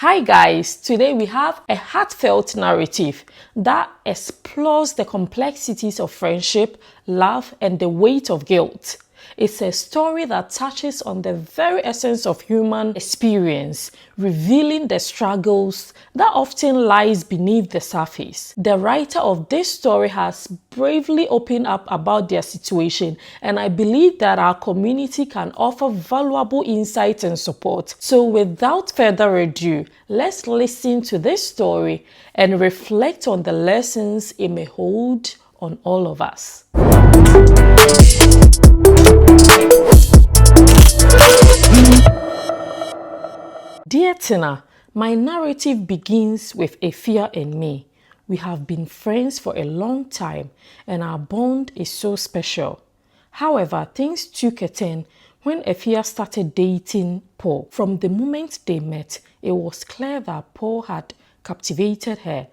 Hi guys, today we have a heartfelt narrative that explores the complexities of friendship, love, and the weight of guilt. It's a story that touches on the very essence of human experience, revealing the struggles that often lies beneath the surface. The writer of this story has bravely opened up about their situation, and I believe that our community can offer valuable insight and support. So without further ado, let's listen to this story and reflect on the lessons it may hold on all of us. Dear Tina, my narrative begins with Efia and me. We have been friends for a long time and our bond is so special. However, things took a turn when Efia started dating Paul. From the moment they met, it was clear that Paul had captivated her.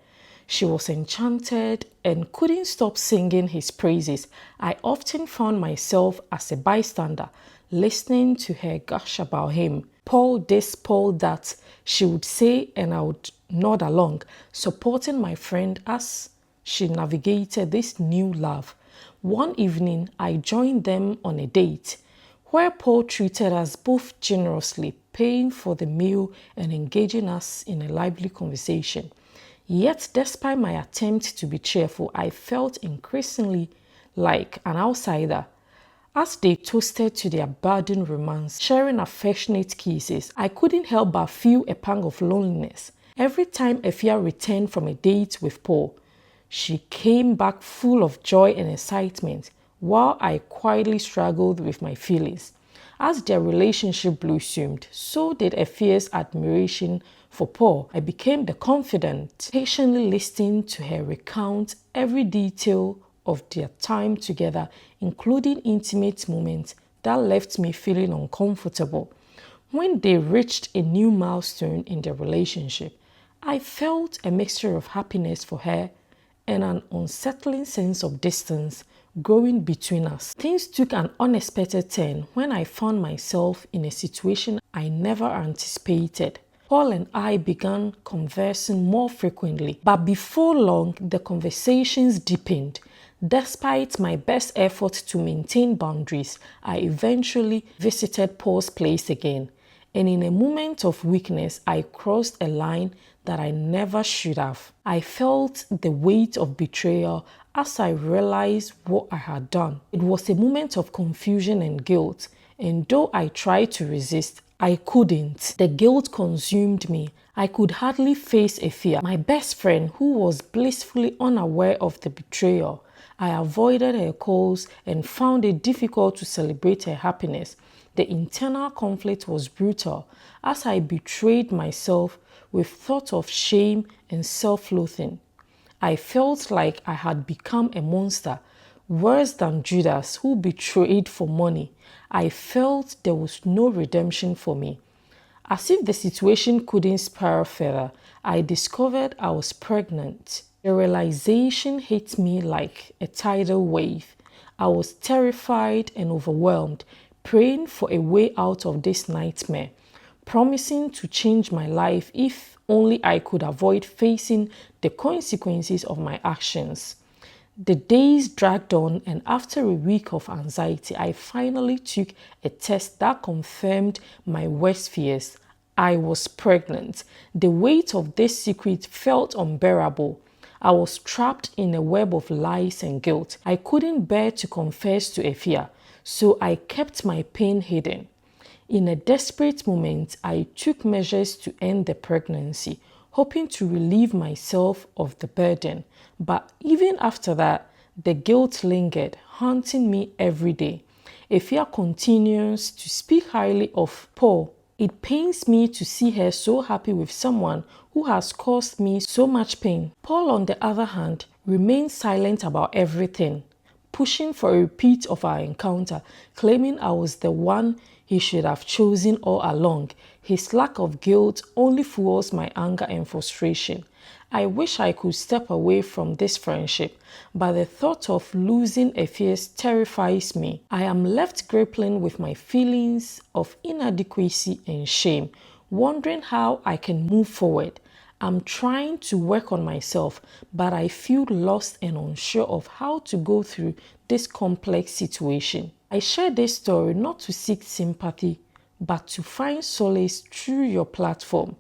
She was enchanted and couldn't stop singing his praises. I often found myself as a bystander, listening to her gush about him. Paul this, Paul that, she would say, and I would nod along, supporting my friend as she navigated this new love. One evening, I joined them on a date where Paul treated us both generously, paying for the meal and engaging us in a lively conversation. Yet, despite my attempt to be cheerful, I felt increasingly like an outsider. As they toasted to their budding romance, sharing affectionate kisses, I couldn't help but feel a pang of loneliness. Every time Efia returned from a date with Paul, she came back full of joy and excitement, while I quietly struggled with my feelings. As their relationship blossomed, so did Efia's admiration for Paul. I became the confidant, patiently listening to her recount every detail of their time together, including intimate moments that left me feeling uncomfortable. When they reached a new milestone in their relationship, I felt a mixture of happiness for her and an unsettling sense of distance growing between us. Things took an unexpected turn when I found myself in a situation I never anticipated. Paul and I began conversing more frequently, but before long, the conversations deepened. Despite my best effort to maintain boundaries, I eventually visited Paul's place again. And in a moment of weakness, I crossed a line that I never should have. I felt the weight of betrayal as I realized what I had done. It was a moment of confusion and guilt, and though I tried to resist, I couldn't. The guilt consumed me. I could hardly face Efia, my best friend, who was blissfully unaware of the betrayal. I avoided her calls and found it difficult to celebrate her happiness. The internal conflict was brutal as I betrayed myself with thoughts of shame and self-loathing. I felt like I had become a monster, worse than Judas who betrayed for money. I felt there was no redemption for me. As if the situation couldn't spiral further, I discovered I was pregnant. The realization hit me like a tidal wave. I was terrified and overwhelmed, praying for a way out of this nightmare, promising to change my life if only I could avoid facing the consequences of my actions. The days dragged on, and after a week of anxiety, I finally took a test that confirmed my worst fears. I was pregnant. The weight of this secret felt unbearable. I was trapped in a web of lies and guilt. I couldn't bear to confess to Efia, so I kept my pain hidden. In a desperate moment, I took measures to end the pregnancy, hoping to relieve myself of the burden. But even after that, the guilt lingered, haunting me every day. Efia continues to speak highly of Paul. It pains me to see her so happy with someone who has caused me so much pain. Paul, on the other hand, remained silent about everything, pushing for a repeat of our encounter, claiming I was the one he should have chosen all along. His lack of guilt only fuels my anger and frustration. I wish I could step away from this friendship, but the thought of losing Efia's terrifies me. I am left grappling with my feelings of inadequacy and shame, wondering how I can move forward. I'm trying to work on myself, but I feel lost and unsure of how to go through this complex situation. I share this story not to seek sympathy, but to find solace through your platform.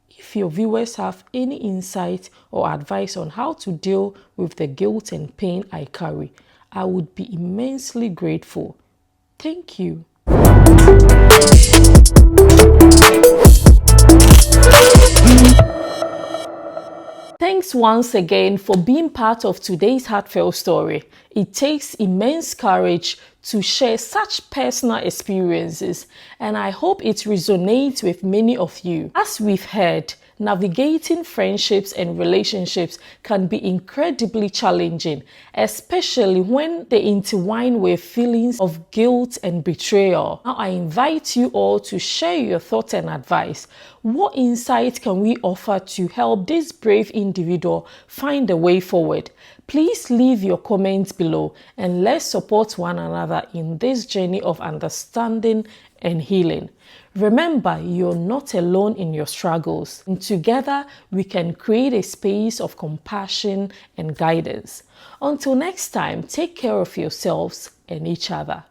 If your viewers have any insight or advice on how to deal with the guilt and pain I carry, I would be immensely grateful. Thank you. Thanks once again for being part of today's heartfelt story. It takes immense courage to share such personal experiences, and I hope it resonates with many of you. As we've heard, navigating friendships and relationships can be incredibly challenging, especially when they intertwine with feelings of guilt and betrayal. Now, I invite you all to share your thoughts and advice. What insight can we offer to help this brave individual find a way forward? Please leave your comments below and let's support one another in this journey of understanding and healing. Remember, you're not alone in your struggles, and together we can create a space of compassion and guidance. Until next time, take care of yourselves and each other.